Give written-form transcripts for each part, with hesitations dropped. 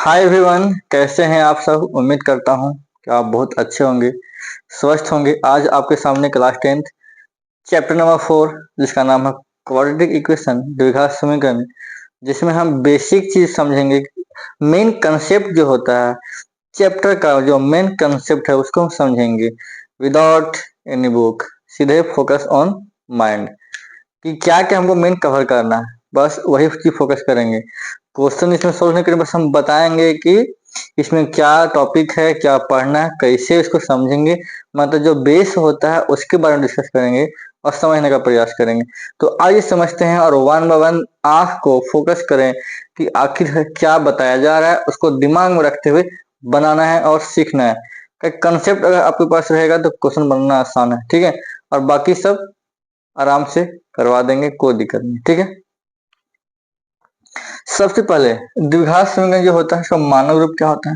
Hi everyone, कैसे हैं आप सब। उम्मीद करता हूं कि आप बहुत अच्छे होंगे, स्वस्थ होंगे। आज आपके सामने क्लास 10th चैप्टर नंबर 4 जिसका नाम है क्वाड्रेटिक इक्वेशन द्विघात समीकरण, जिसमें हम बेसिक चीज समझेंगे। मेन कंसेप्ट जो होता है चैप्टर का, जो मेन कंसेप्ट है उसको हम समझेंगे विदाउट एनी बुक, सीधे फोकस ऑन माइंड कि क्या क्या हमको मेन कवर करना है, बस वही चीज फोकस करेंगे। क्वेश्चन इसमें सोल्व नहीं करेंगे, बस हम बताएंगे कि इसमें क्या टॉपिक है, क्या पढ़ना है, कैसे इसको समझेंगे। मतलब जो बेस होता है उसके बारे में डिस्कस करेंगे और समझने का प्रयास करेंगे। तो आइए समझते हैं और वन बाय वन आंख को फोकस करें कि आखिर क्या बताया जा रहा है, उसको दिमाग में रखते हुए बनाना है और सीखना है। कंसेप्ट अगर आपके पास रहेगा तो क्वेश्चन बनना आसान है, ठीक है। और बाकी सब आराम से करवा देंगे, कोई दिक्कत नहीं, ठीक है। सबसे पहले द्विघात समीकरण जो होता है उसका मानक रूप क्या होता है।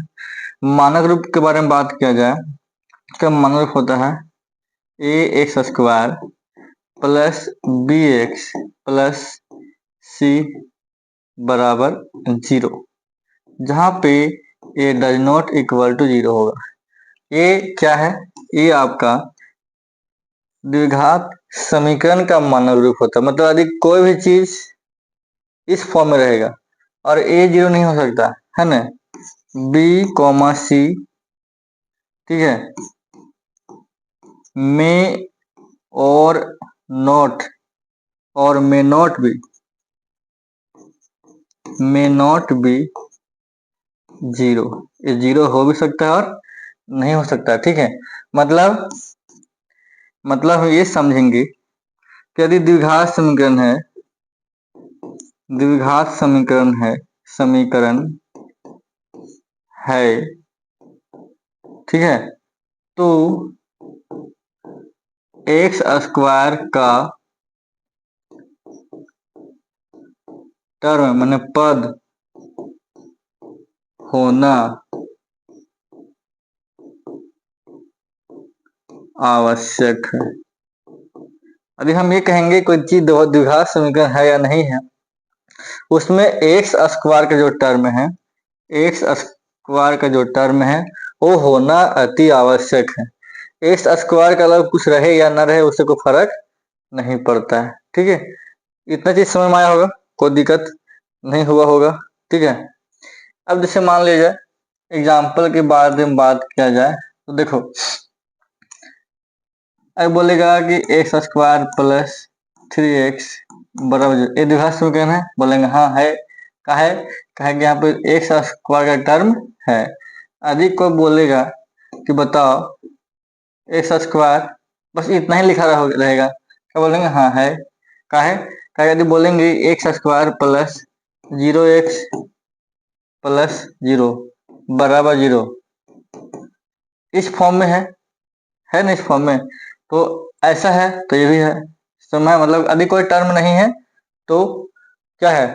मानक रूप के बारे में बात किया जाए, इसका मानक रूप होता है a x square plus B x plus सी बराबर 0, जहां पे a does not equal to 0 होगा। ये क्या है? ये आपका द्विघात समीकरण का मानक रूप होता है। मतलब यदि कोई भी चीज इस फॉर्म में रहेगा और ए 0 नहीं हो सकता है ना, बी कॉमा सी, ठीक है, में और नॉट और मे नॉट बी 0। ये 0 हो भी सकता है और नहीं हो सकता, ठीक है। मतलब हम ये समझेंगे कि यदि द्विघात समीकरण है, ठीक है, तो एक्स स्क्वायर का टर्म माने पद होना आवश्यक है। अभी हम ये कहेंगे कोई चीज द्विघात समीकरण है या नहीं है, उसमें एक्स स्क्वायर का जो टर्म है, एक्स स्क्वायर का जो टर्म है वो होना अति आवश्यक है। एक्स स्क्वायर का अलग कुछ रहे या ना रहे उससे कोई फर्क नहीं पड़ता है, ठीक है। इतना चीज समझ में आया होगा, कोई दिक्कत नहीं हुआ होगा, ठीक है। अब जैसे मान लीजिए एग्जाम्पल के बारे में बात किया जाए तो देखो, अब बोलेगा कि एक्स स्क्वायर प्लस 3x बराबर, ये द्विघात समीकरण है। बोलेंगे हाँ है। कहेंगे यहाँ पे एक्स स्क्वायर का टर्म है। यदि कोई बोलेगा कि बताओ एक्स स्क्वायर, बस इतना ही लिखा रहेगा, क्या बोलेंगे हाँ है। कहे यदि बोलेंगे x square plus 0x plus 0 बराबर 0, इस फॉर्म में है ना, इस फॉर्म में, तो ऐसा है तो ये भी है। समय मतलब यदि कोई टर्म नहीं है तो क्या है,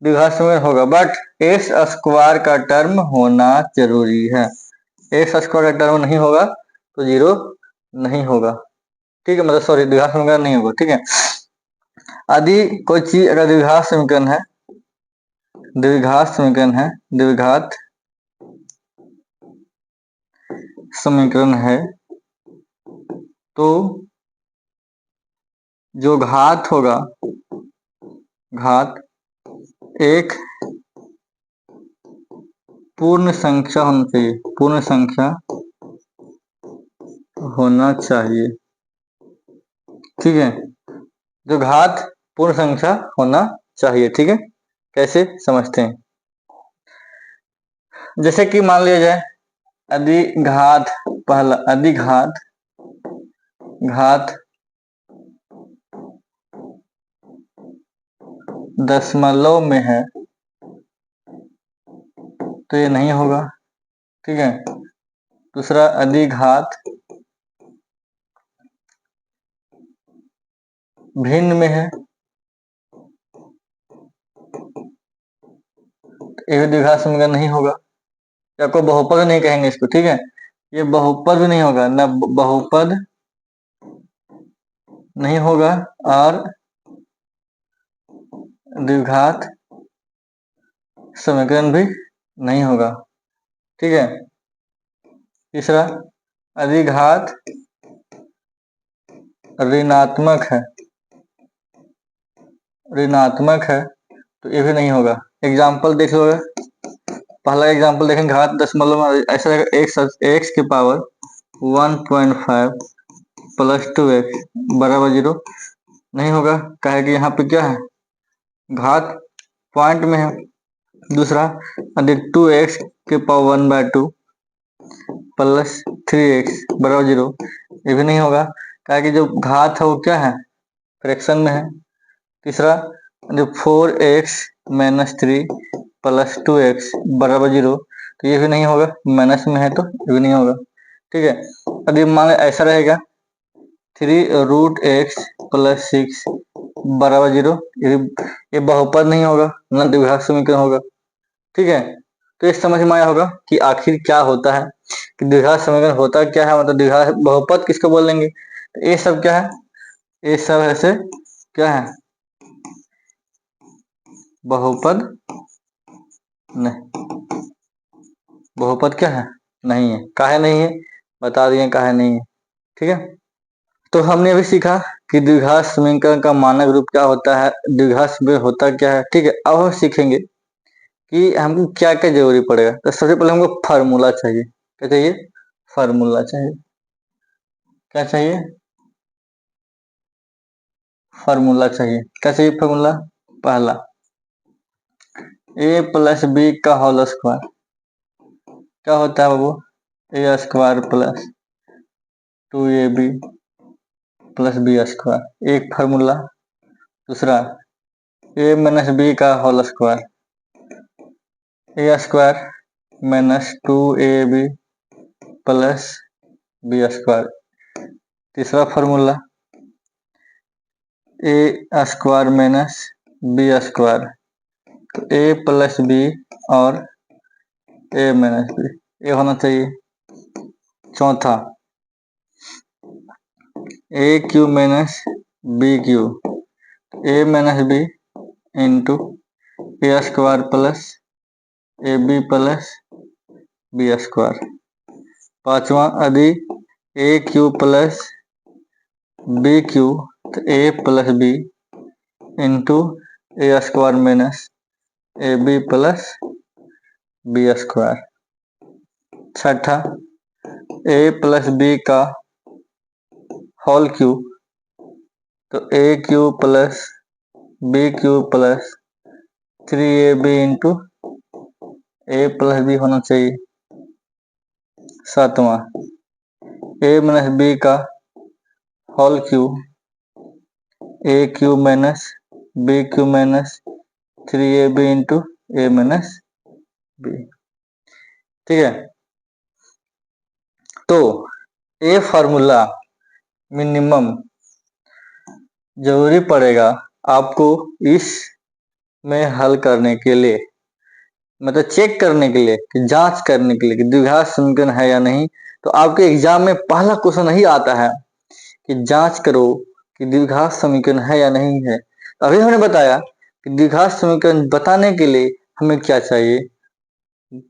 द्विघात समीकरण होगा, बट एक्स स्क्वायर का टर्म होना जरूरी है। एक्स स्क्वायर का टर्म नहीं होगा तो 0 नहीं होगा, ठीक है। मतलब सॉरी, द्विघात समीकरण नहीं होगा, ठीक है। यदि कोई चीज अगर द्विघात समीकरण है, द्विघात समीकरण है तो जो घात होगा, घात एक पूर्ण संख्या होना चाहिए, पूर्ण संख्या होना चाहिए, ठीक है। जो घात पूर्ण संख्या होना चाहिए, ठीक है। कैसे समझते हैं, जैसे कि मान लिया जाए यदि घात पहला, यदि घात दशमलव में है तो ये नहीं होगा, ठीक है। दूसरा, यदि घात भिन्न में है, ये भी द्विघात समीकरण नहीं होगा, या कोई बहुपद नहीं कहेंगे इसको, ठीक है। ये बहुपद भी नहीं होगा, ना बहुपद नहीं होगा और द्विघात समीकरण भी नहीं होगा। ठीक है। तीसरा, यदि घात ऋणात्मक है, ऋणात्मक है तो ये भी नहीं होगा। एग्जाम्पल देख लो। पहला एग्जाम्पल देखें, घात दशमलव में ऐसा रहेगा, एक्स की पावर 1.5 प्लस 2x बराबर 0। नहीं होगा, कहे कि यहाँ पे क्या है, घात पॉइंट में है। दूसरा, यदि 2x के पावर 1/2 प्लस 3x बराबर 0, ये भी नहीं होगा, कहे कि जो घात है वो क्या है, फ्रैक्शन में है। तीसरा, जो 4x माइनस 3 प्लस 2x बराबर 0, तो ये भी नहीं होगा, माइनस में है तो ये भी नहीं होगा। ठीक है। अब ये मान ऐसा रहेगा, 3√x प्लस 6 बराबर 0, ये बहुपद नहीं होगा, न द्विघात समीकरण होगा। ठीक है। तो ये समझ में आया होगा कि आखिर क्या होता है, कि द्विघात समीकरण होता क्या है, मतलब द्विघात बहुपद किसको बोलेंगे। तो ये सब क्या है, ये सब ऐसे क्या है, बहुपद नहीं, बहुपद क्या है, नहीं है। काहे नहीं है, बता दिए काहे नहीं है। ठीक है। तो हमने अभी सीखा कि द्विघात समीकरण का मानक रूप क्या होता है, द्विघात समीकरण होता क्या है। ठीक है। अब हम सीखेंगे कि हमको क्या क्या जरूरी पड़ेगा। तो सबसे पहले हमको फार्मूला चाहिए। क्या चाहिए, फार्मूला चाहिए। क्या चाहिए, फार्मूला चाहिए। क्या चाहिए फार्मूला, पहला a प्लस बी का होल स्क्वायर क्या होता है बाबू, A square plus 2ab plus B square, एक फार्मूला। दूसरा, a माइनस बी का whole square, A square minus 2ab plus B square. तीसरा formula, A square minus B square, तो ए प्लस बी और ए माइनस बी, ये होना चाहिए। चौथा, A cube minus B cube, A minus B into A square plus A B plus B square. पांचवा, यदि A cube plus B cube, तो A plus B into A square minus A B plus B square. छठा, A plus B का whole cube, तो A cube plus B cube plus 3ab into A plus B होना चाहिए। सातवां, A minus B का whole cube, A cube minus B cube minus 3ab into A minus B. ठीक है। तो ये फार्मूला मिनिमम जरूरी पड़ेगा आपको इस में हल करने के लिए, मतलब चेक करने के लिए, कि जांच करने के लिए कि द्विघात समीकरण है या नहीं। तो आपके एग्जाम में पहला क्वेश्चन ही आता है कि जांच करो कि द्विघात समीकरण है या नहीं है। अभी हमने बताया कि द्विघात समीकरण बताने के लिए हमें क्या चाहिए,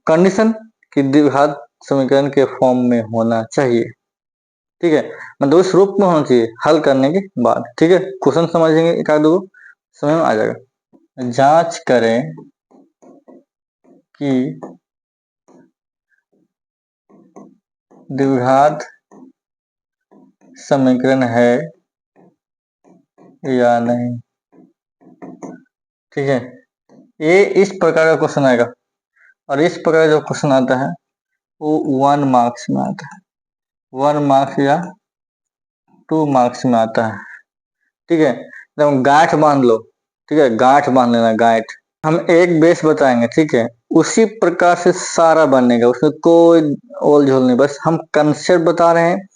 कंडीशन, कि द्विघात समीकरण के फॉर्म में होना चाहिए। ठीक है, मतलब उस रूप में होना चाहिए हल करने के बाद। ठीक है, क्वेश्चन समझेंगे एक आध दो, समझ में आ जाएगा। जांच करें कि द्विघात समीकरण है या नहीं। ठीक है, ये इस प्रकार का क्वेश्चन आएगा, और इस प्रकार का जो क्वेश्चन आता है वो 1 मार्क्स में आता है, 1 मार्क्स या 2 मार्क्स में आता है। ठीक है, एकदम गांठ बांध लो। ठीक है, गांठ बांध लेना, गांठ। हम एक बेस बताएंगे, ठीक है, उसी प्रकार से सारा बनेगा, उसमें कोई ओल झोल नहीं, बस हम कंसेप्ट बता रहे हैं,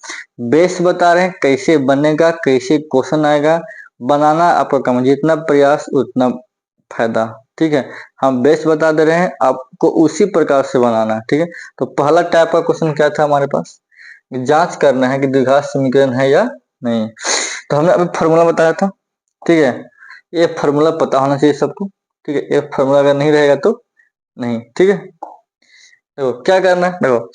बेस बता रहे हैं, कैसे बनेगा, कैसे क्वेश्चन आएगा, बनाना आपका काम है, जितना प्रयास उतना फायदा। ठीक है, हम बेस बता दे रहे हैं, आपको उसी प्रकार से बनाना है। ठीक है, तो पहला टाइप का क्वेश्चन क्या था हमारे पास, जांच करना है कि द्विघात समीकरण है या नहीं। तो हमने अभी फॉर्मूला बताया था। ठीक है, ये फॉर्मूला पता होना चाहिए सबको। ठीक है, ये फॉर्मूला अगर नहीं रहेगा तो नहीं। ठीक है, देखो क्या करना है, देखो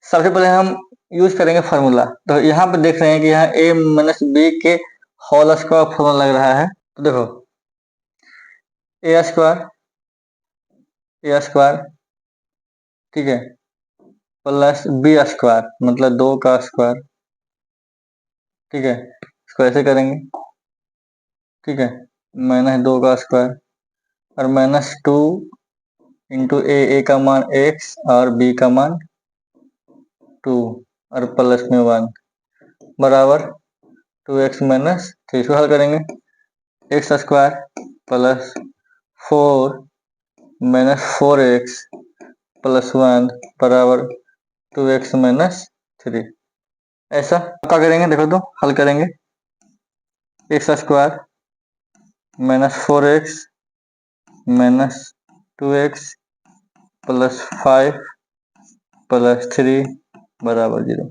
सबसे पहले हम यूज करेंगे फार्मूला। तो यहाँ पे देख रहे हैं कि यहाँ a माइनस बी के होल स्क्वायर फार्मूला लग रहा है। तो देखो ए स्क्वायर ठीक है प्लस बी स्क्वायर मतलब 2 का स्क्वायर, ठीक है इसको ऐसे करेंगे, ठीक है माइनस 2 का स्क्वायर और माइनस 2 इंटू ए का मान x और b का मान 2 और प्लस में 1 बराबर 2x माइनस 3। इसको हल करेंगे, x square plus 4 minus 4x plus 1 बराबर 2x माइनस 3। ऐसा क्या करेंगे, देखो तो हल करेंगे, x square minus 4x minus 2x plus 5 plus 3 बराबर 0।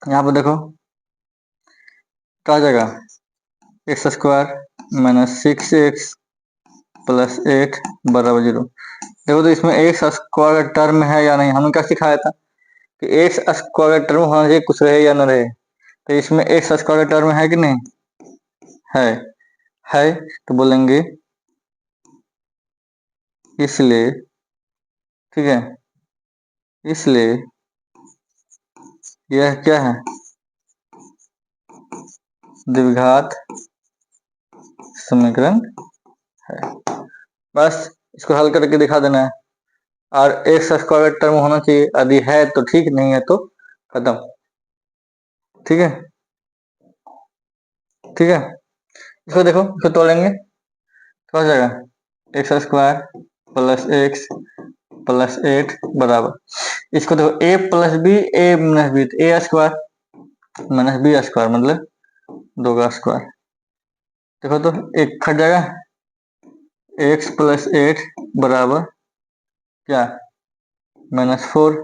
यहाँ पर देखो क्या जगह x square minus 6x plus 8 बराबर 0। देखो तो इसमें एक्स स्क्वायर का टर्म है या नहीं, हमने क्या सिखाया था कि एक्स स्क्वायर का टर्म होना चाहिए, कुछ रहे या न रहे। तो इसमें एक्स स्क्वायर का टर्म है कि नहीं, है तो बोलेंगे इसलिए, ठीक है इसलिए यह क्या है, द्विघात समीकरण है। बस इसको हल करके दिखा देना है। और एक्स स्क्वायर का टर्म होना चाहिए, यदि है तो ठीक, नहीं है तो खत्म। ठीक है ठीक है इसको देखो, इसको तोड़ेंगे तो हो जाएगा x square plus x plus 8 बराबर, इसको देखो ए प्लस बी ए माइनस बी, ए स्क्वायर माइनस बी स्क्वायर मतलब 2 का स्क्वायर। देखो तो एक कट जाएगा, एक्स प्लस 8 बराबर क्या माइनस 4,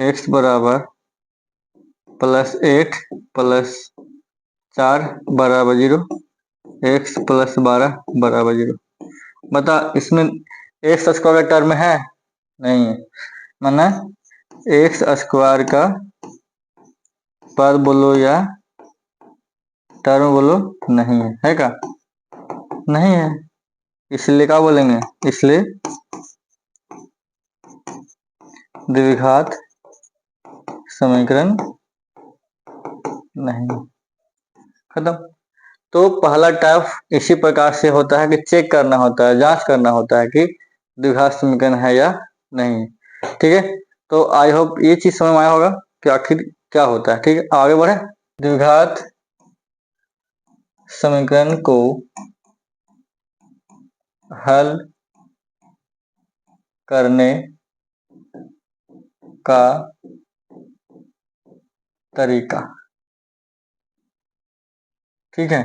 एक्स बराबर प्लस 8 प्लस 4 बराबर 0, एक्स प्लस 12 बराबर 0। बता इसमें एक्स स्क्वायर का टर्म है नहीं है, माना एक्स स्क्वायर का पद बोलो या टर्म बोलो नहीं है क्या, नहीं है, इसलिए क्या बोलेंगे, इसलिए द्विघात समीकरण नहीं, खत्म। तो पहला टाइप इसी प्रकार से होता है कि चेक करना होता है, जांच करना होता है कि द्विघात समीकरण है या नहीं। ठीक है तो आई होप ये चीज समझ में आया होगा कि आखिर क्या होता है। ठीक है आगे बढ़े, द्विघात समीकरण को हल करने का तरीका, ठीक है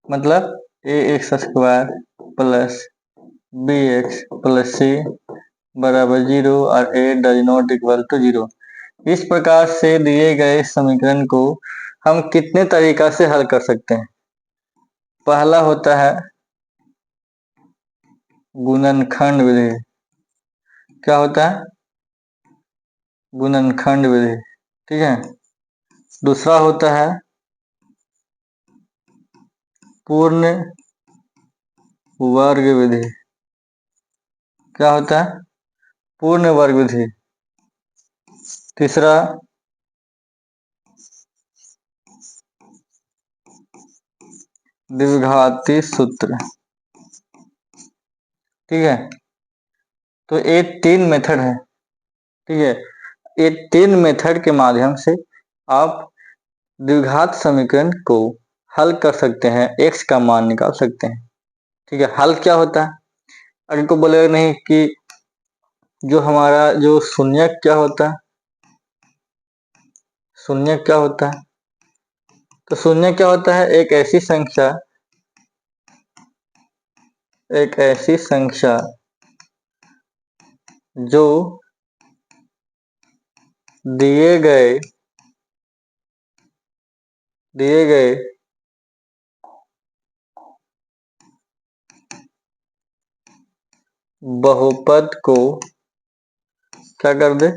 मतलब A x square plus B x plus सी बराबर 0 और A does not equal to 0। इस प्रकार से दिए गए समीकरण को हम कितने तरीका से हल कर सकते हैं। पहला होता है गुणनखंड विधि, क्या होता है गुणनखंड विधि, ठीक है। दूसरा होता है पूर्ण वर्ग विधि, क्या होता है पूर्ण वर्ग विधि। तीसरा द्विघाती सूत्र, ठीक है। तो ये 3 मेथड है, ठीक है। ये 3 मेथड के माध्यम से आप द्विघात समीकरण को हल कर सकते हैं, एक्स का मान निकाल सकते हैं। ठीक है हल क्या होता है, अगर को बोलेगा नहीं कि जो हमारा जो शून्य क्या होता है, शून्य क्या होता है, तो शून्य क्या होता है एक ऐसी संख्या, एक ऐसी संख्या जो दिए गए बहुपद को क्या कर दे,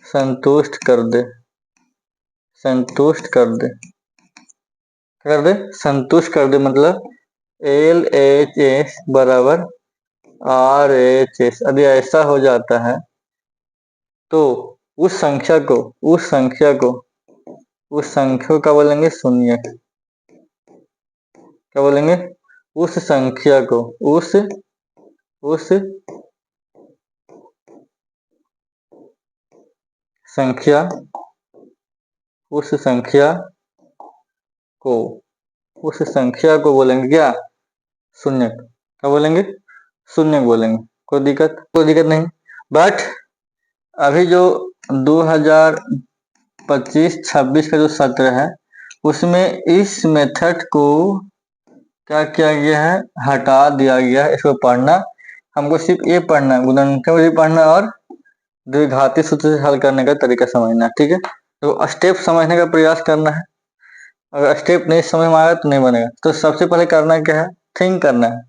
संतुष्ट कर दे, संतुष्ट कर दे, क्या कर दे, संतुष्ट कर दे। मतलब LHS बराबर RHS। यदि ऐसा हो जाता है तो उस संख्या को उस संख्या को उस संख्या को क्या बोलेंगे, शून्य। क्या बोलेंगे, उस संख्या को उस संख्या उस संख्या को उस संख्या को बोलेंगे क्या, शून्य। क्या बोलेंगे, शून्य बोलेंगे। कोई दिक्कत नहीं। बट अभी जो 2025-26 का जो सत्र है उसमें इस मेथड को क्या किया गया है, हटा दिया गया है। इसको पढ़ना, हमको सिर्फ ये पढ़ना है, गुणनखंड भी पढ़ना और द्विघाती सूत्र से हल करने का तरीका समझना है। ठीक है, तो स्टेप समझने का प्रयास करना है। अगर स्टेप नहीं समझ में आएगा तो नहीं बनेगा। तो सबसे पहले करना क्या है, थिंक करना है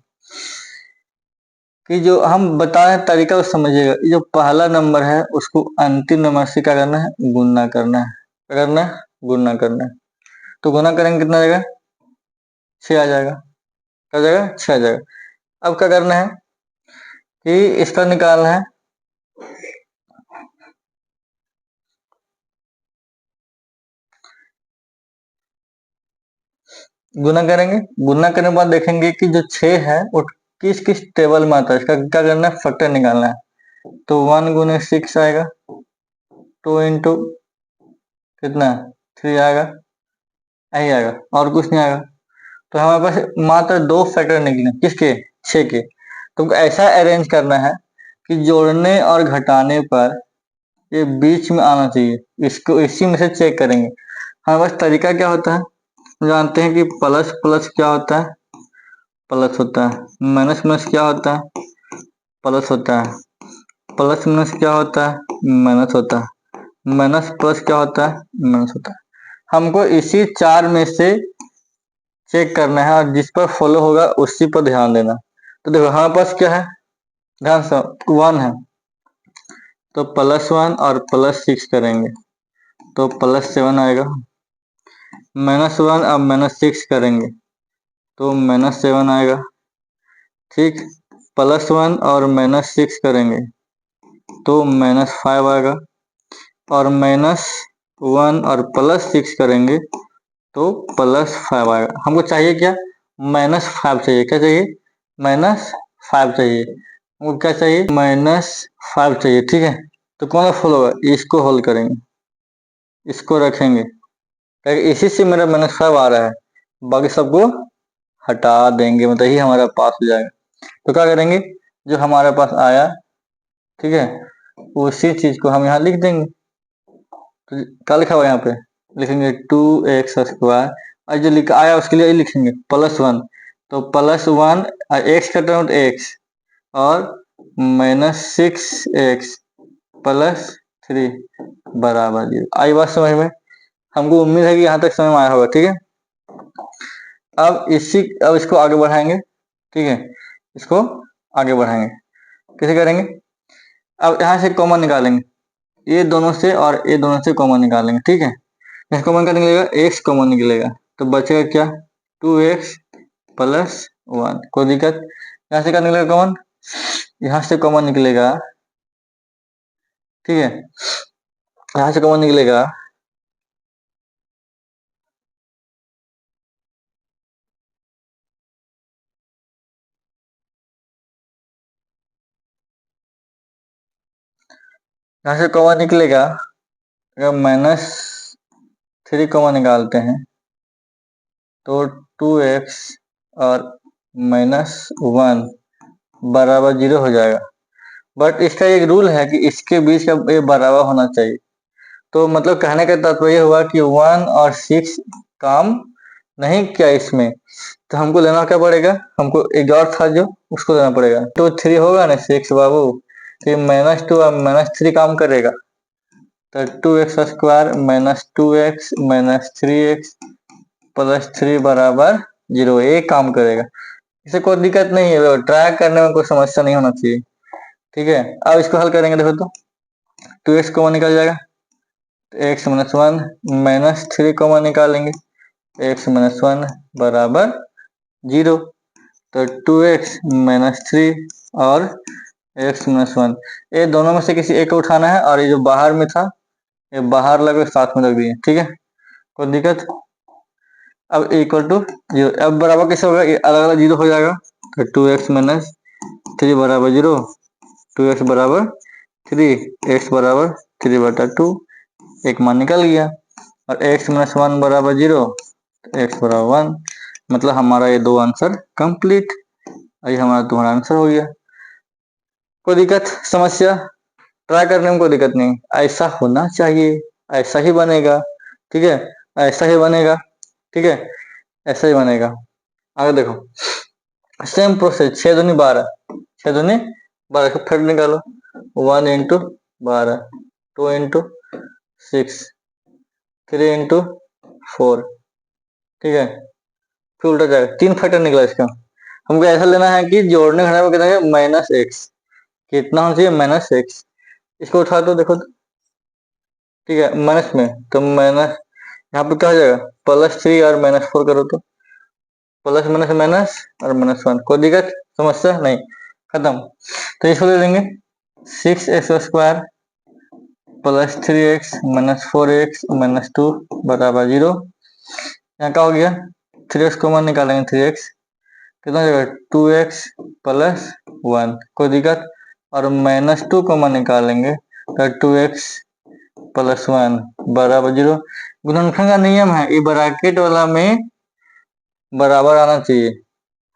कि जो हम बता रहे हैं तरीका वो समझिएगा। जो पहला नंबर है उसको अंतिम नंबर से क्या करना है, गुणा करना है। क्या करना है, गुणा करना है। तो गुणा करेंगे कितना आ जाएगा, 6 आ जाएगा। क्या आ जाएगा, 6 आ जाएगा। अब क्या करना है कि इसका निकालना है। गुना करेंगे, गुना करने के बाद देखेंगे कि जो 6 है वो किस किस टेबल में आता है। इसका क्या करना है, फैक्टर निकालना है। तो 1 गुने 6 आएगा, 2 इंटू कितना 3 आएगा, यही आएगा और कुछ नहीं आएगा। तो हमारे पास मात्र 2 फैक्टर निकले, किसके, 6 के। तो ऐसा अरेंज करना है कि जोड़ने और घटाने पर ये बीच में आना चाहिए। इसको इसी में से चेक करेंगे। हमारे पास तरीका क्या होता है, जानते हैं कि प्लस प्लस क्या होता है, प्लस होता है। माइनस माइनस क्या होता है, प्लस होता है। प्लस माइनस क्या होता है, माइनस होता है। माइनस प्लस क्या होता है, माइनस होता है। हमको इसी 4 में से चेक करना है और जिस पर फॉलो होगा उसी पर ध्यान देना। तो देखो हमारे पास क्या है, ध्यान से 1 है तो +1 और +6 करेंगे तो +7 आएगा। -1 और -6 करेंगे तो -7 आएगा। ठीक, +1 और -6 करेंगे तो -5 आएगा। और -1 और +6 करेंगे तो +5 आएगा। हमको चाहिए क्या, -5 चाहिए। क्या चाहिए, -5 चाहिए। हमको क्या चाहिए, -5 चाहिए। ठीक है, तो कौन सा फॉलो होगा, इसको होल्ड करेंगे, इसको रखेंगे। इसी से मेरा -5 आ रहा है, बाकी सबको हटा देंगे, मतलब ही हमारा पास हो जाएगा। तो क्या करेंगे, जो हमारे पास आया, ठीक है, उसी चीज को हम यहाँ लिख देंगे। तो क्या लिखा हुआ यहाँ पे, लिखेंगे 2x² और जो लिखा आया उसके लिए लिखेंगे +1। तो +1 x का टर्म x और -6x +3 बराबर 0। आई बात समझ में, हमको उम्मीद है कि यहाँ तक समझ में आया होगा। ठीक है, अब इसको आगे बढ़ाएंगे। ठीक है, इसको आगे बढ़ाएंगे, कैसे करेंगे, अब यहाँ से कॉमन निकालेंगे, ये दोनों से और ये दोनों से कॉमन निकालेंगे। ठीक है, यहाँ कॉमन क्या निकलेगा, x कॉमन निकलेगा तो बचेगा क्या, 2x + 1। कोई दिक्कत, यहाँ से क्या निकलेगा कॉमन, यहाँ से कॉमन निकलेगा। ठीक है, यहाँ से कॉमन निकलेगा यहाँ से कॉमन निकलेगा। अगर -3 कॉमन निकालते हैं तो 2x और -1 बराबर 0 हो जाएगा। बट इसका एक रूल है कि इसके बीच का ये बराबर होना चाहिए। तो मतलब कहने का तात्पर्य हुआ कि 1 और 6 काम नहीं किया इसमें, तो हमको लेना क्या पड़ेगा, हमको एक और था जो उसको लेना पड़ेगा। 2 3 होगा ना 6 बाबू, तो -2 और -3 काम करेगा। तो 2x² -2x -3x +3 बराबर 0, एक काम करेगा। इसे कोई दिक्कत नहीं है, ट्राई करने में कोई समस्या नहीं होना चाहिए। ठीक है, अब इसको हल करेंगे, देखो तो 2x कॉमन निकल जाएगा, तो x minus one minus three common निकालेंगे, x माइनस वन बराबर 0, तो 2x माइनस थ्री और x माइनस वन, ये दोनों में से किसी एक को उठाना है, और ये जो बाहर में था ये बाहर लगे साथ में रख दिए, ठीक है, कोई दिक्कत। अब इक्वल टू 0, अब बराबर कैसे होगा, ये अलग अलग 0 हो जाएगा, तो 2x माइनस थ्री बराबर 0, 2x बराबर 3, x बराबर 3/2, एक मान निकल गया, और x माइनस वन बराबर 0, x बराबर 1, मतलब हमारा ये दो आंसर कंप्लीट, ये हमारा तुम्हारा आंसर हो गया। कोई दिक्कत समस्या, ट्राई करने में कोई दिक्कत नहीं, ऐसा होना चाहिए, ऐसा ही बनेगा, ठीक है, ऐसा ही बनेगा, ठीक है, ऐसा ही बनेगा। आगे देखो सेम प्रोसेस, 6 दूनी 12, 6 दूनी 12 फिर निकालो, 1 इंटू 12, 2 इंटू 6, 3 इंटू 4, ठीक है, फिर उल्टा जाएगा, 3 फैक्टर निकला इसका। हमको ऐसा लेना है कि जोड़ने घटाने में कितना है, माइनस एक्स, कितना होना चाहिए, माइनस एक्स, इसको उठा दो, देखो तो, ठीक है, माइनस में, तो माइनस यहाँ पे क्या हो जाएगा, +3 और -4 करो तो प्लस माइनस माइनस और -1, कोई दिक्कत समस्या नहीं, खत्म। तो इसको ले लेंगे 6x² plus 3x minus 4x minus 2 बराबर 0, यहाँ का हो गया 3x कॉमन निकालेंगे, 3x कितना हो जाएगा, 2x प्लस 1, कोई दिक्कत, और -2 कॉमन निकालेंगे तो 2x प्लस 1 बराबर 0। गुणनखंड का नियम है, ये ब्रैकेट वाला में बराबर आना चाहिए,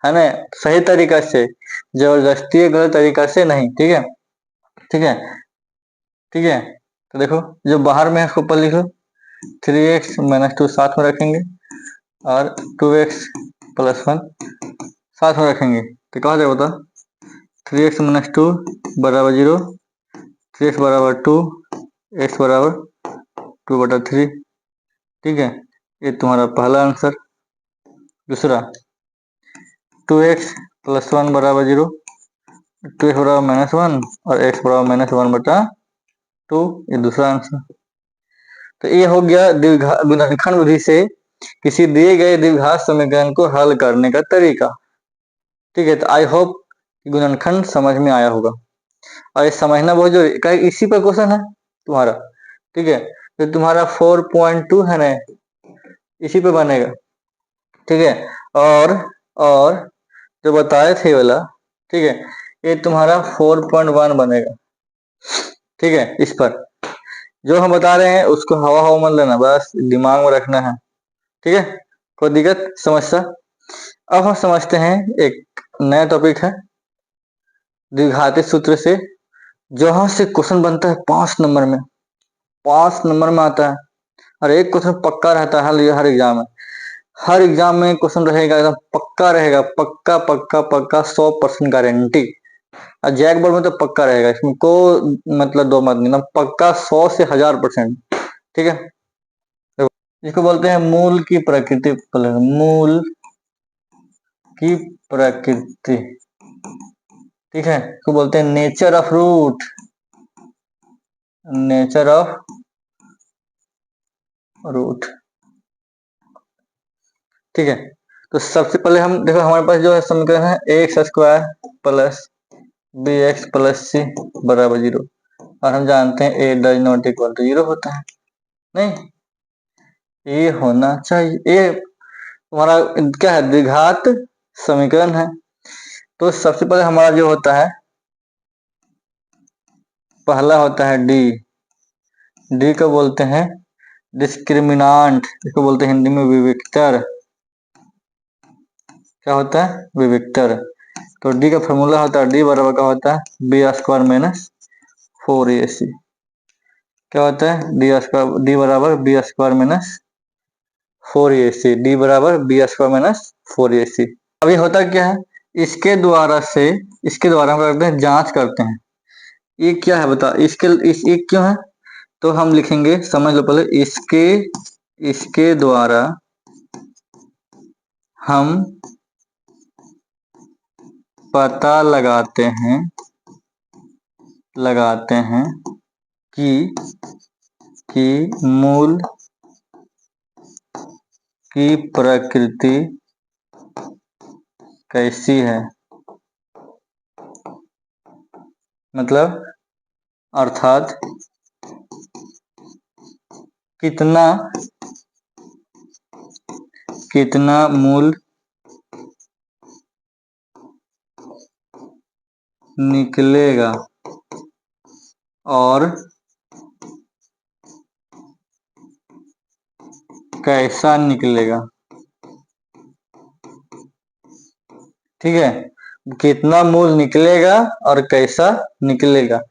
है ना, सही तरीका से, जबरदस्ती गलत तरीका से नहीं, ठीक है, ठीक है, ठीक है। तो देखो जो बाहर में है उसको ऊपर लिख लो, 3x माइनस 2 साथ में रखेंगे और 2x प्लस 1 साथ में रखेंगे, तो क्या हो जाएगा बता, 3x माइनस 2 बराबर 0, 3x बराबर 2, x बराबर 2/3, ठीक है, ये तुम्हारा पहला आंसर। दूसरा 2x प्लस 1 बराबर 0, 2x बराबर -1 और x बराबर -1/2, ये दूसरा आंसर। तो ये हो गया गुणनखंड विधि से किसी दिए गए द्विघात समीकरण को हल करने का तरीका, ठीक है। तो आई होप गुणनखंड समझ में आया होगा, और ये समझना बहुत जरूरी, इसी पर क्वेश्चन है तुम्हारा, ठीक है, तो तुम्हारा 4.2 है ना, इसी पे बनेगा, ठीक है, और जो बताए थे वाला, ठीक है, ये तुम्हारा 4.1 बनेगा, ठीक है, इस पर जो हम बता रहे हैं उसको हवा हवा मत लेना, बस दिमाग में रखना है, ठीक है, कोई दिक्कत समस्या। अब हम समझते हैं एक नया टॉपिक है द्विघाती सूत्र से, जहां से क्वेश्चन बनता है 5 नंबर में, 5 नंबर में आता है, और एक क्वेश्चन पक्का रहता है हर एग्जाम में, हर एग्जाम में क्वेश्चन रहेगा, एकदम पक्का रहेगा, पक्का पक्का पक्का 100% गारंटी, और जैक बोर्ड में तो पक्का रहेगा, इसमें कोई मतलब दो मत नहीं ना, पक्का 100 से 1000%, ठीक है। इसको बोलते हैं मूल की प्रकृति, मूल की प्रकृति, ठीक है, इसको बोलते हैं nature of root, nature of root, ठीक है। तो सबसे पहले हम देखो, हमारे पास जो है समीकरण है ax² plus bx plus c बराबर 0, और हम जानते हैं a does not equal to 0 होता है, नहीं, ये होना चाहिए, ये तुम्हारा क्या है, द्विघात समीकरण है। तो सबसे पहले हमारा जो होता है, पहला होता है डी, डी को बोलते हैं डिस्क्रिमिनांट, इसको बोलते हैं हिंदी में विविक्तर, क्या होता है, विविक्तर। तो डी का फॉर्मूला होता है, डी बराबर का होता है b² माइनस 4ac, क्या होता है डी बराबर b² माइनस 4ac, डी बराबर b² माइनस 4ac। अभी होता क्या है, इसके द्वारा हम करते हैं, जांच करते हैं, ये क्या है बता, ये क्यों है, तो हम लिखेंगे, समझ लो पहले, इसके द्वारा हम पता लगाते हैं लगाते हैं कि मूल की प्रकृति कैसी है, मतलब अर्थात कितना मूल निकलेगा और कैसा निकलेगा। ठीक है, कितना मूल निकलेगा और कैसा निकलेगा,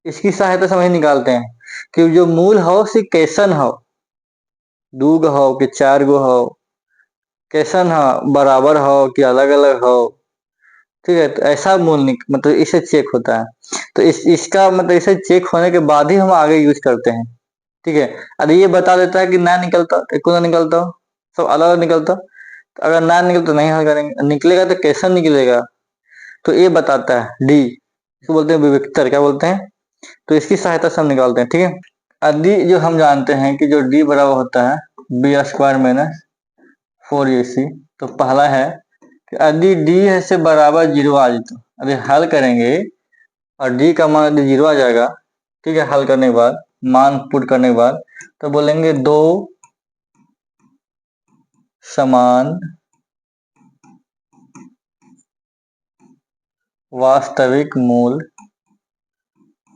इसकी सहायता से हम निकालते हैं कि जो मूल हो से कैसन हो, 2 गो हो कि 4 गो हो, कैसन हो, बराबर हो कि अलग अलग हो। ठीक है, तो ऐसा मूल मतलब इसे चेक होता है। तो इसका मतलब इसे चेक होने के बाद ही हम आगे यूज करते हैं। ठीक है, अरे ये बता देता है कि ना निकलता, एक ना निकलता हो, सब अलग अलग निकलता, तो अगर ना निकलता नहीं हल करेंगे, निकलेगा तो कैसा निकलेगा, तो ये बताता है डी, इसको बोलते हैं विविक्तर, क्या बोलते हैं, तो इसकी सहायता से हम निकालते हैं। ठीक है, यदि जो हम जानते हैं कि जो डी बराबर होता है बी स्क्वायर माइनस 4ac, तो पहला है कि यदि डी से बराबर 0 आ जाए, तो अभी हल करेंगे और डी का मान यदि 0 आ जाएगा, ठीक है, हल करने के बाद मान पुट करने के बाद, तो बोलेंगे 2 समान वास्तविक मूल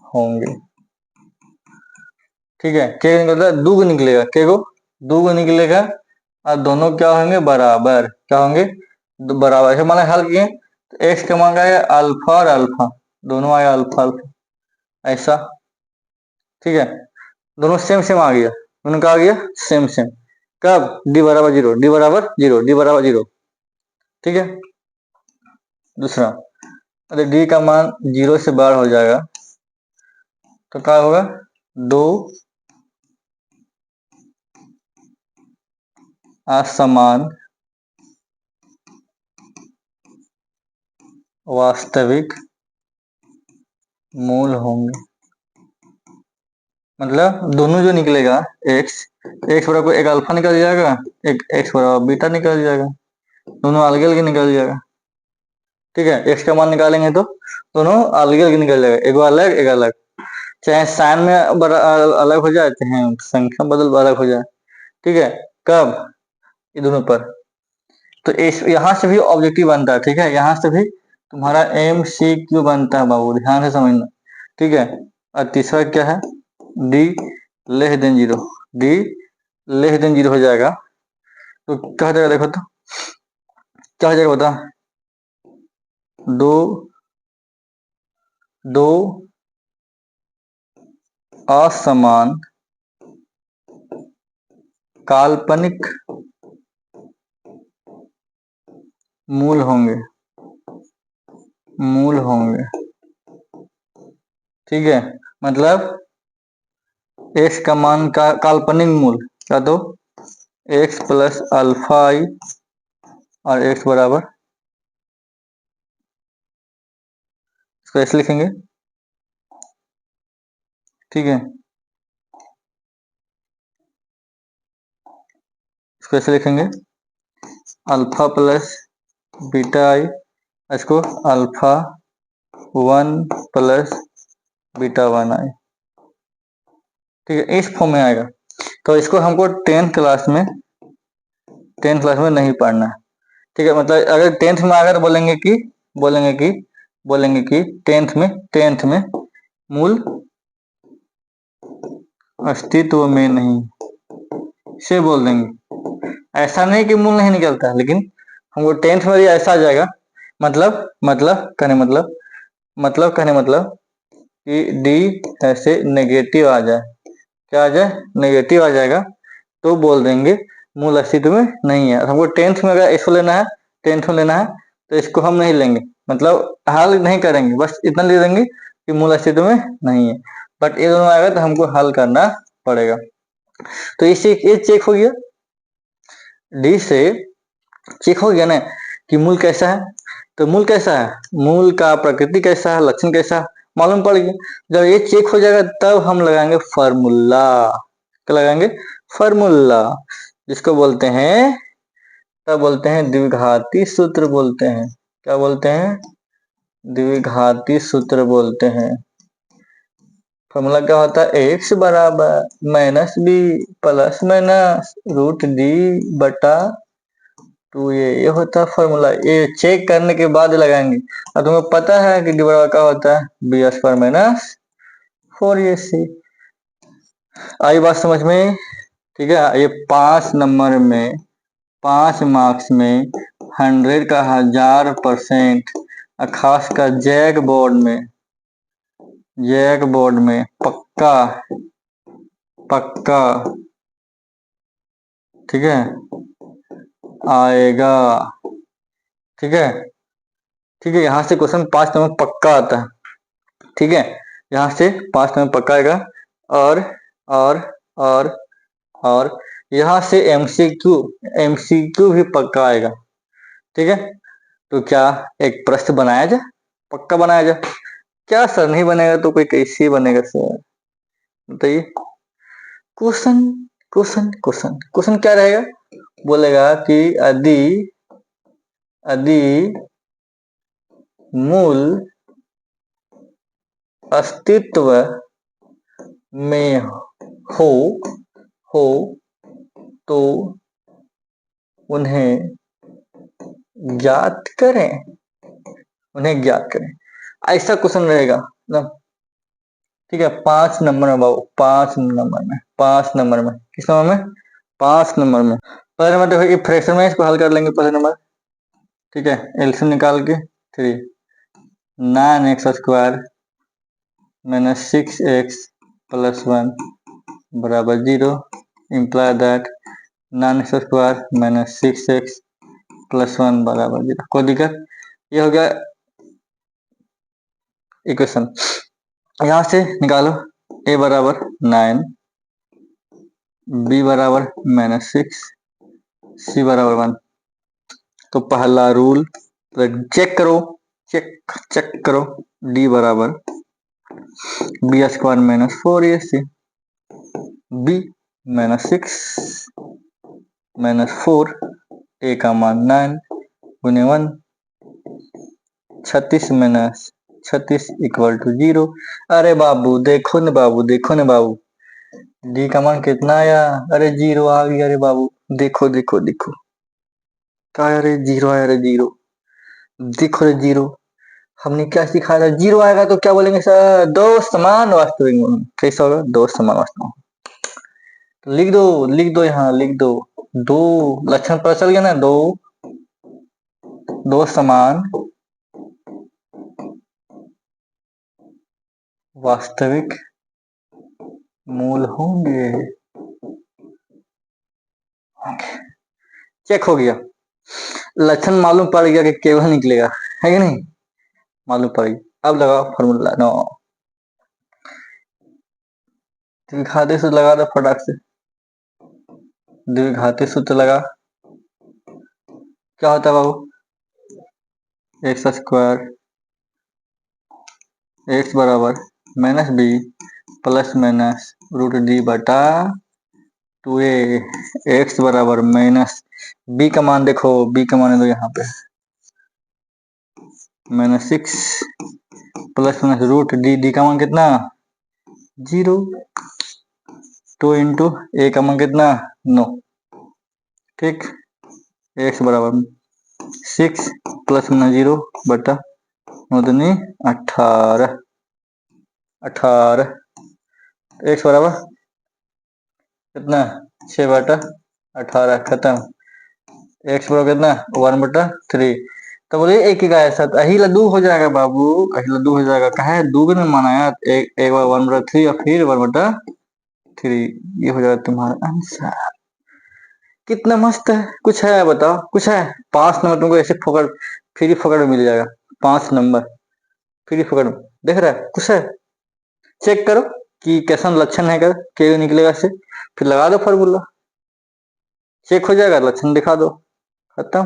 होंगे। ठीक है, के निकलता है 2 निकलेगा, के को 2 निकलेगा और दोनों क्या होंगे, बराबर, क्या होंगे, बराबर। ऐसे माना हल किए तो एक्स का मान आएगा अल्फा और अल्फा, दोनों आया अल्फा अल्फा, ऐसा। ठीक है, दोनों सेम सेम आ गया, दोनों का आ गया सेम सेम, कब, डी बराबर 0, डी बराबर 0, डी बराबर 0। ठीक है, दूसरा, अरे डी का मान 0 से बाहर हो जाएगा, तो क्या होगा, 2 असमान वास्तविक मूल होंगे। मतलब दोनों जो निकलेगा, एक्स बराबर एक अल्फा निकल जाएगा, एक एक्स बराबर बीटा निकल जाएगा, दोनों अलग अलग निकल जाएगा। ठीक है, एक्स का मान निकालेंगे तो दोनों अलग अलग निकल जाएगा, एक अलग एक अलग, चाहे साइन में अलग हो जाए, चाहे संख्या बदल अलग हो जाए। ठीक है, कब, ये दोनों पर, तो इस यहाँ से भी ऑब्जेक्टिव बनता है। ठीक है, यहाँ से भी तुम्हारा MCQ बनता है बाबू, ध्यान से समझना। ठीक है, और तीसरा क्या है, D less than 0, D less than 0 हो जाएगा, तो क्या हो जाएगा, देखो तो क्या हो जाएगा बता, दो असमान काल्पनिक मूल होंगे। ठीक है, मतलब एक्स का मान का काल्पनिक मूल क्या, तो एक्स प्लस अल्फा आई और एक्स बराबर, इसको ऐसे लिखेंगे। ठीक है, इसको ऐसे लिखेंगे, अल्फा प्लस बीटा आई, इसको अल्फा 1 प्लस बीटा 1 आई। ठीक है, इस फॉर्म में आएगा, तो इसको हमको 10th क्लास में नहीं पढ़ना है। ठीक है, मतलब अगर 10th में अगर बोलेंगे कि 10th में मूल अस्तित्व में नहीं, से बोल देंगे। ऐसा नहीं कि मूल नहीं निकलता, लेकिन हमको 10th में ऐसा आ जाएगा, कहने मतलब कि डी ऐसे नेगेटिव आ जाए, क्या आ जाए, नेगेटिव आ जाएगा, तो बोल देंगे मूल अस्तित्व में नहीं है। हमको 10th में अगर इसको लेना है, 10th में लेना है, तो इसको हम नहीं लेंगे, मतलब हल नहीं करेंगे, बस इतना ले देंगे कि मूल अस्तित्व में नहीं है। बट ये दोनों आएगा तो हमको हल करना पड़ेगा। तो इससे ये चेक हो गया, डी से चेक हो गया ना कि मूल कैसा है, तो मूल कैसा है, मूल का प्रकृति कैसा है, लक्षण कैसा है, मालूम पड़ गया। जब ये चेक हो जाएगा तब हम लगाएंगे फार्मूला। क्या लगाएंगे? फार्मूला, जिसको बोलते हैं, तब बोलते हैं द्विघाती सूत्र बोलते हैं। क्या बोलते हैं? द्विघाती सूत्र बोलते हैं। फॉर्मूला क्या होता है? एक्स बराबर minus b plus minus root d बटा 2a, ये होता है फॉर्मूला। ये चेक करने के बाद लगाएंगे। अब तुम्हें पता है कि डी बराबर क्या होता है? B square minus 4ac। आई बात समझ में? ठीक है। ये 5 नंबर में, 5 मार्क्स में 100 का 1000%, खास कर जैक बोर्ड में पक्का पक्का, ठीक है, आएगा। ठीक है, ठीक है। यहाँ से क्वेश्चन 5 नंबर पक्का आता है। ठीक है, यहाँ से 5 नंबर पक्का आएगा। और और और और यहाँ से एमसीक्यू भी पक्का आएगा। ठीक है, तो क्या एक प्रश्न बनाया जाए? पक्का बनाया जाए। क्या सर नहीं बनेगा तो कोई कैसे बनेगा सर? बताइए। क्वेश्चन क्वेश्चन क्वेश्चन क्वेश्चन क्या रहेगा? बोलेगा कि यदि मूल अस्तित्व में हो तो उन्हें ज्ञात करें। ऐसा क्वेश्चन रहेगा ना। ठीक है, 5 नंबर में बाबू, 5 नंबर में, 5 नंबर में, किस नंबर में? 5 नंबर में। पहले नंबर देखो, ये फ्रैक्शन में इसको हल कर लेंगे पहले नंबर। ठीक है, एलसीएम निकाल के 3 9x square minus 6x plus 1 बराबर 0, imply that 9x square minus 6x plus 1 बराबर 0। कोई दिक्कत? ये हो गया इक्वेशन। यहां से निकालो a बराबर 9, b बराबर माइनस 6, c बराबर 1। तो पहला रूल चेक करो d बराबर b square minus 4ac, b minus 6 माइनस 4, a का मान 9 गुने 1, 36 माइनस 36 इक्वल टू 0। अरे बाबू देखो न बाबू, डी का मान कितना आया? अरे 0 आ गया। अरे बाबू देखो क्या? अरे 0 आया। अरे 0 देखो, रे 0। हमने क्या सिखाया था? 0 आएगा तो क्या बोलेंगे सर? दो समान वास्तविक मान। कैसा होगा? दो समान वास्तविक। तो लिख दो यहाँ, लिख दो। दो लक्षण पता चल गया ना? दो समान वास्तविक मूल होंगे। चेक हो गया। लक्षण मालूम पड़ गया कि केवल निकलेगा, है कि नहीं? मालूम पड़ गया। अब लगाओ फॉर्मूला। नो, द्विघाती सूत्र लगा दो फटाक से। द्विघाती सूत्र लगा। क्या होता है बाबू? एक्स स्क्वायर एक्स बराबर minus b plus minus root d बटा 2a। एक्स बराबर माइनस बी का मान देखो, बी का मान है तो यहाँ पे minus 6 plus minus root d का मान कितना? 0। 2 इंटू ए का मान कितना? 9। ठीक, एक्स बराबर 6 प्लस माइनस 0 बटा 9 दूनी 18। एक्स बराबर कितना? 6 बटा 18। खत्म। एक्स बराबर कितना? 1 बटा 3। तो बोले एक ही का ऐसा अही लड्डू हो जाएगा बाबू, अही लड्डू हो जाएगा। कहा है दो में माना है, एक बार 1 बटा 3 और फिर 1 बटा 3। ये हो जाएगा तुम्हारा आंसर। कितना मस्त है। कुछ है बताओ, कुछ है? 5 नंबर तुमको ऐसे फोकट, फ्री फोकट में मिल जाएगा। 5 नंबर फ्री फोकट में। देख रहा है? कुछ है? चेक करो कि कैसा लक्षण है, कर के निकलेगा से, फिर लगा दो फॉर्मूला। चेक हो जाएगा, लक्षण दिखा दो, खत्म।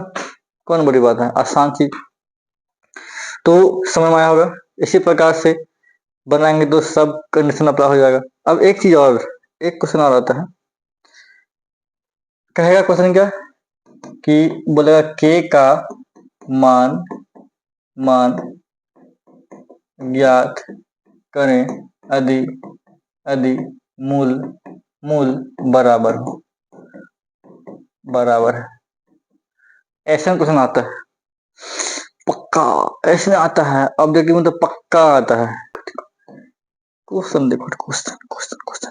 कौन बड़ी बात है, आसान चीज। तो समझ में आया होगा। इसी प्रकार से बनाएंगे तो सब कंडीशन अप्लाई हो जाएगा। अब एक चीज और, एक क्वेश्चन और आता है, कहेगा क्वेश्चन क्या कि बोलेगा के का मान मान ज्ञात करें यदि यदि मूल मूल बराबर है। ऐसा क्वेश्चन आता है, पक्का ऐसे आता है। अब देखिए मतलब पक्का आता है। क्वेश्चन देखो, question question question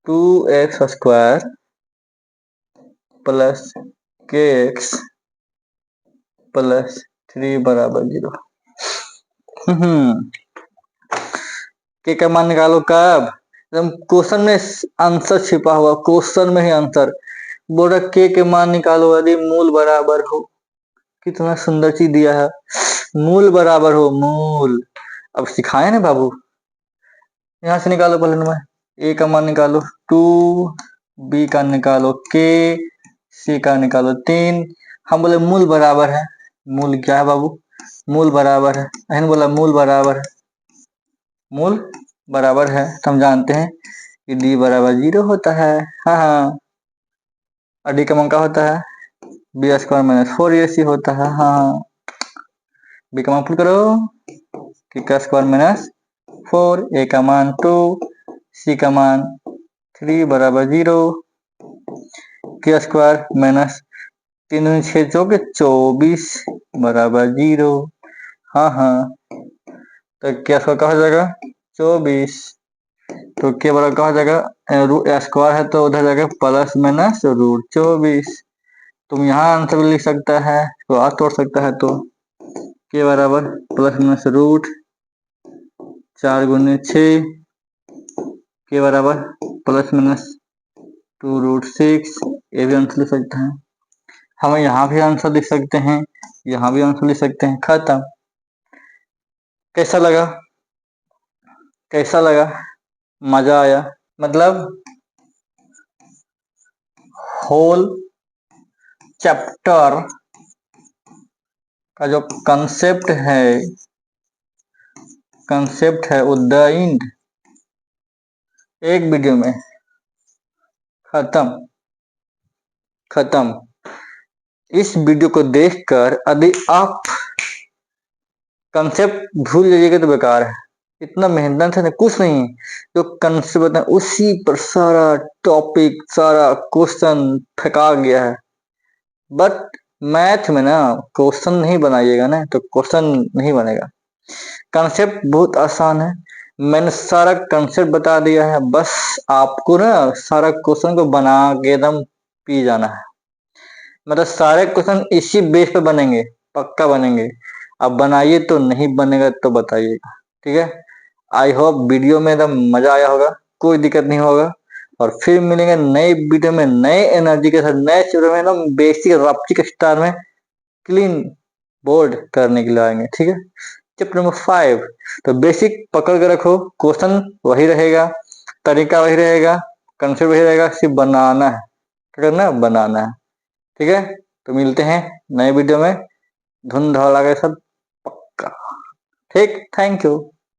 2x² plus के एक्स प्लस 3 बराबर 0। के का मान निकालो कब? एकदम क्वेश्चन में आंसर छिपा हुआ, क्वेश्चन में ही आंसर। बोल रहा के मान निकालो यदि मूल बराबर हो। कितना सुंदर चीज दिया है, मूल बराबर हो, मूल। अब सिखाए ना बाबू, यहाँ से निकालो पहले नंबर, ए का मान निकालो 2, बी का निकालो के, सी का निकालो 3। हम बोले मूल बराबर है, मूल क्या है बाबू? मूल बराबर है। अहन बोला मूल बराबर है, मूल बराबर है तो हम जानते हैं कि डी बराबर 0 होता है। हाँ हाँ, और डी का मान क्या होता है? b² - 4ac होता है। हाँ, बी का मान पुट करो, के का स्क्वायर - 4, ए का मान 2, सी का मान 3 बराबर 0, के स्क्वायर माइनस 3 दूनी 6 चौके 24 बराबर 0। हाँ हाँ, तो के स्क्वायर क्या हो जाएगा? 24। तो के बराबर क्या हो जाएगा? स्क्वायर है तो उधर जाएगा प्लस माइनस √24। तुम यहाँ आंसर भी लिख सकता है, तो आज तोड़ सकता है। तो के बराबर प्लस माइनस √4 गुने 6, के बराबर प्लस माइनस 2√6। ये भी आंसर लिख सकते हैं। हम यहाँ भी आंसर लिख सकते हैं, यहाँ भी आंसर लिख सकते हैं। खत्म। कैसा लगा? कैसा लगा? मजा आया? मतलब होल चैप्टर का जो कंसेप्ट है वो द एंड एक वीडियो में खत्म। इस वीडियो को देखकर यदि आप कंसेप्ट भूल जाइएगा तो बेकार है। इतना मेहनत है ना, कुछ नहीं। जो कंसेप्ट बताए उसी पर सारा टॉपिक, सारा क्वेश्चन फेंका गया है। बट मैथ में ना क्वेश्चन नहीं बनाइएगा ना तो क्वेश्चन नहीं बनेगा। कंसेप्ट बहुत आसान है, मैंने सारा कंसेप्ट बता दिया है। बस आपको ना सारा क्वेश्चन को बना के एकदम पी जाना है। मतलब सारे क्वेश्चन इसी बेस पे बनेंगे, पक्का बनेंगे। अब बनाइए तो, नहीं बनेगा तो बताइएगा, ठीक है। आई होप वीडियो में एकदम मजा आया होगा, कोई दिक्कत नहीं होगा। और फिर मिलेंगे नए वीडियो में नए एनर्जी के साथ, नए चैप्टर में एकदम बेसिक रपचिक स्टार में क्लीन बोर्ड करने के लिए आएंगे, ठीक है। चैप्टर नंबर 5, तो बेसिक पकड़ के रखो, क्वेश्चन वही रहेगा, तरीका वही रहेगा, कंसेप्ट वही रहेगा, सिर्फ बनाना है। क्या करना है? बनाना है, ठीक है। तो मिलते हैं नए वीडियो में, धुन धड़ाके सब, पक्का। ठीक, थैंक यू।